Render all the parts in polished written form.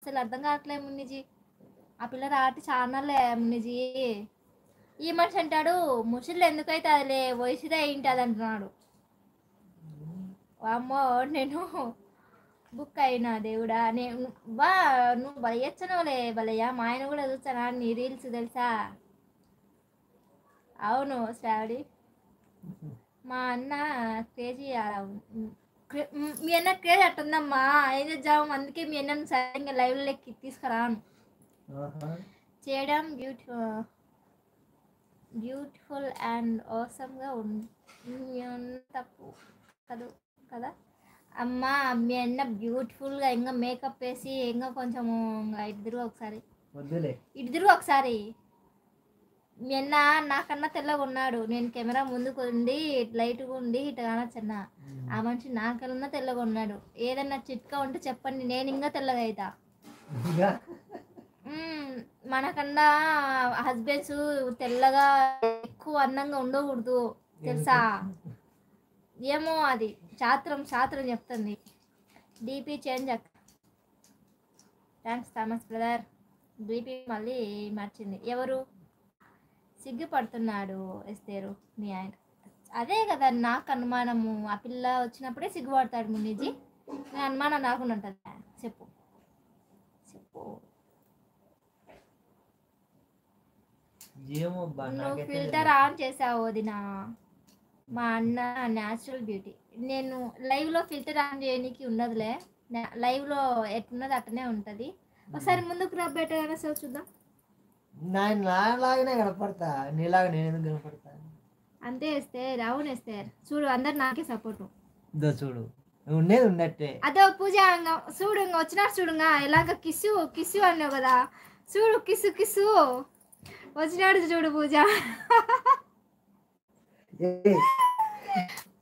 అసలు అర్థం కావట్లేదు మున్నిజీ. ఆ పిల్ల రాటి చానలే మున్నిజీ. ఈ మనిషి అంటాడు ముసలి ఎందుకైతే అదిలే వయసుదే అయింటుంది అంటున్నాడు. అమ్మో నేను బుక్ అయినా దేవుడా. నేను బా నువ్వు బలయచ్చనోలే బలయ్యా. మా ఆయన కూడా చూస్తానా నీ రీల్స్ తెలుసా? అవును శ్రావడి. మా అన్న క్రేజీ మీ అన్న క్రేజ్ అట్టుందమ్మా. ఏం చేద్దాం అందుకే మీ అన్నను సరిగ్గా లైవ్లోకి తీసుకురాను. చేయడం బ్యూటిఫుల్ అండ్ ఆసమ్గా తప్పు కదా అమ్మా. మీ అన్న బ్యూటిఫుల్గా ఇంకా మేకప్ వేసి ఇంకా కొంచెము ఇటు తిరుగు ఒకసారి. ఇటు తిరుగు ఒకసారి. మీ అన్న నాకన్నా తెల్లగా ఉన్నాడు. నేను కెమెరా ముందుకు ఉండి లైట్గా ఉండి ఇటు కానొచ్చన్న. ఆ మనిషి నాకన్నా తెల్లగా ఉన్నాడు. ఏదన్నా చిట్కా ఉంటే చెప్పండి, నేను ఇంకా తెల్లగా అవుతా. మనకన్నా హస్బెండ్స్ తెల్లగా ఎక్కువ అందంగా ఉండకూడదు తెలుసా? ఏమో అది శాస్త్రం చెప్తుంది. డీపీ చేంజ్ అక్క. Thanks Thomas brother. డీపీ మళ్ళీ మార్చింది. ఎవరు సిగ్గుపడుతున్నాడు ఎస్తేరు మీ ఆయన? అదే కదా నాకు అనుమానము. ఆ పిల్ల వచ్చినప్పుడే సిగ్గుపడతాడు మునిజీ. నేను అనుమానం రాకుండా ఉంటుందా? చెప్పు నువ్వు ఫిల్టర్ ఆన్ చేసావు వదినా. మా అన్న న్యాచురల్ బ్యూటీ. నేను లైవ్లో ఫిల్టర్ ఆన్ చేయడానికి ఉండదులే. లైవ్లో ఎట్టున్నది అట్టనే ఉంటుంది. ఒకసారి ముందుకు రా బెటర్ అనేసి చూద్దాం. నాలాగానే కనపడతా, నీలాగా నేను ఎందుకు కనపడతా? అంతే వేస్తే రావును వేస్తే చూడు అందరు నాకే సపోర్టు. చూడు ఉండేది ఉన్నట్టే. అదో పూజ చూడు ఇంకా వచ్చినాడు చూడుగా. ఎలాగ కిస్సు అన్నావు కదా. చూడు కిస్సు వచ్చినాడు చూడు పూజ.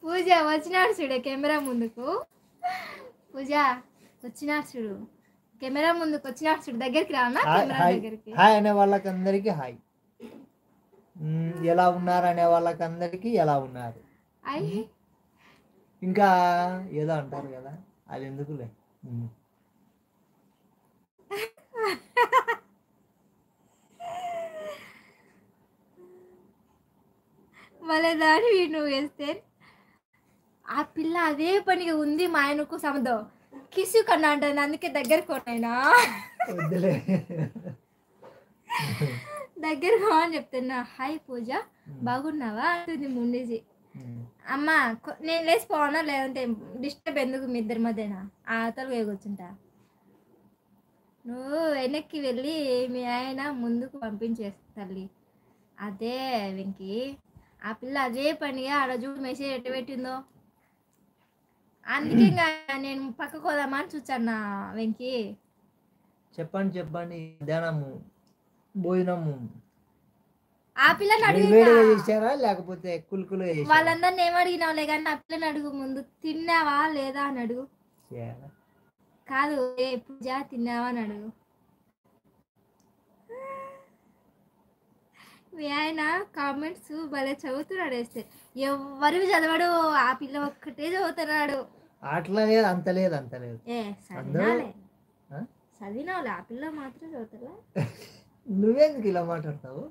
పూజ వచ్చినాడు చూడు కెమెరా ముందుకు. పూజ వచ్చినాడు చూడు కెమెరా ముందుకు వచ్చినాడు చూడు. దగ్గరికి రానా కెమెరా దగ్గరికి. హాయ్ అనే వాళ్ళకందరికి హాయ్. ఎలా ఉన్నారు అనే వాళ్ళకందరికి ఎలా ఉన్నారు. ఇంకా ఏదో అంటారు కదా, అది ఎందుకులే. మళ్ళీ దాడి నువ్వు వేస్తే ఆ పిల్ల అదే పనిగా ఉంది. మా ఆయనకు సముద్రం కిసు కన్నా అంటుంది. అందుకే దగ్గరకు కొన్నాయినా దగ్గరకు అని చెప్తున్నా. హాయ్ పూజ బాగున్నావా అంటుంది మున్నిజీ. అమ్మ నేను లేచిపోవాలా లేదంటే డిస్టర్బ్ ఎందుకు మీ ఇద్దరి మధ్యన? ఆతలుగా కూర్చుంటా. నువ్వు వెనక్కి వెళ్ళి మీ ఆయన ముందుకు పంపించేస్తా తల్లి. అదే వెంకీ ఆ పిల్ల అదే పనిగా ఆడ చూడు మెసేజ్ ఎట్ట పెట్టిందో. అందుకే ఇంకా నేను పక్కకు పోదామా అని చూచాను వెంకీ. చెప్పండి మధ్యాహ్నము భోజనము ఆ పిల్లని అడుగు చేశారా లేకపోతే కులుకులు? వాళ్ళందరిని ఏం అడిగినావులే కానీ ఆ పిల్లని అడుగు ముందు. తిన్నావా లేదా అని అడుగు. కాదు పూజ తిన్నావా అని అడుగు. మీ ఆయన కామెంట్స్ భలే చదువుతున్నాడు వేస్తే. ఎవరు చదవడు, ఆ పిల్ల ఒక్కటే చదువుతున్నాడు. అట్లా లేదు, అంత లేదు. ఏ చదివినాలే చదివినావులే, ఆ పిల్ల మాత్రం చదువుతారా? నువ్వెందుకు ఇలా మాట్లాడతావు?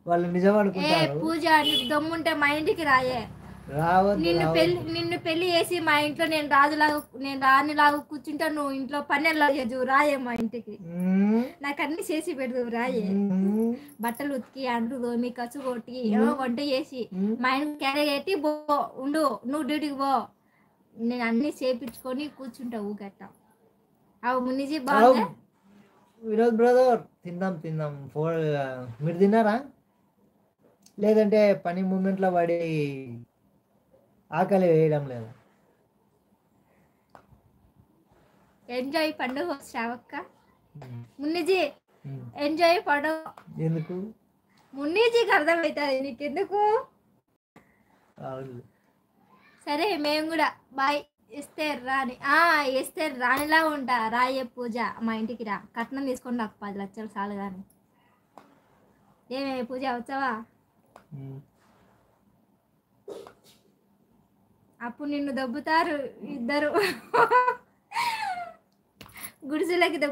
వాళ్ళు నిజం అనుకుంటారు. పూజ నీకు దమ్ముంటే మా ఇంటికి రాయే. నిన్ను పెళ్లి చేసి మా ఇంట్లో నేను రాణిలాగా కూర్చుంటా. నువ్వు ఇంట్లో పన్నెల్లా చేదు రాయే మా ఇంటికి. నాకు అన్ని చేసి పెడదు రాయే. బట్టలు ఉతికి అంట్లు తోమి కసు కొట్టి వంట చేసి మా ఇంటికి క్యారీ కట్టి ఉండు. నువ్వు డ్యూటీకి పో. నేను అన్ని చేపించుకొని కూర్చుంటా ఊగట్ట. అవు మునిజీ బాగా వినోద్ బ్రదర్ తిందాం. మీరు తిన్నారా? లేదంటే పని మూమెంట్లో పడి ఆకలి వేయడం లేదా? ఎంజాయ్ పండుగ శ్రావక్క. మున్నిజీ ఎంజాయ్ పండుగ. ఎందుకు? మున్నిజీకి అర్థమవుతుంది, నీకెందుకు? సరే మేము కూడా బాయ్. ఇస్తే రాణిలా ఉంటా. రాయే పూజ మా ఇంటికి రా. కట్నం తీసుకోండి, నాకు 10 లక్షలు చాలు. కానీ ఏమే పూజ వచ్చావా? అప్పుడు నిన్ను దబ్బుతారు ఇద్దరు. గుడిసెలకి దబ్బు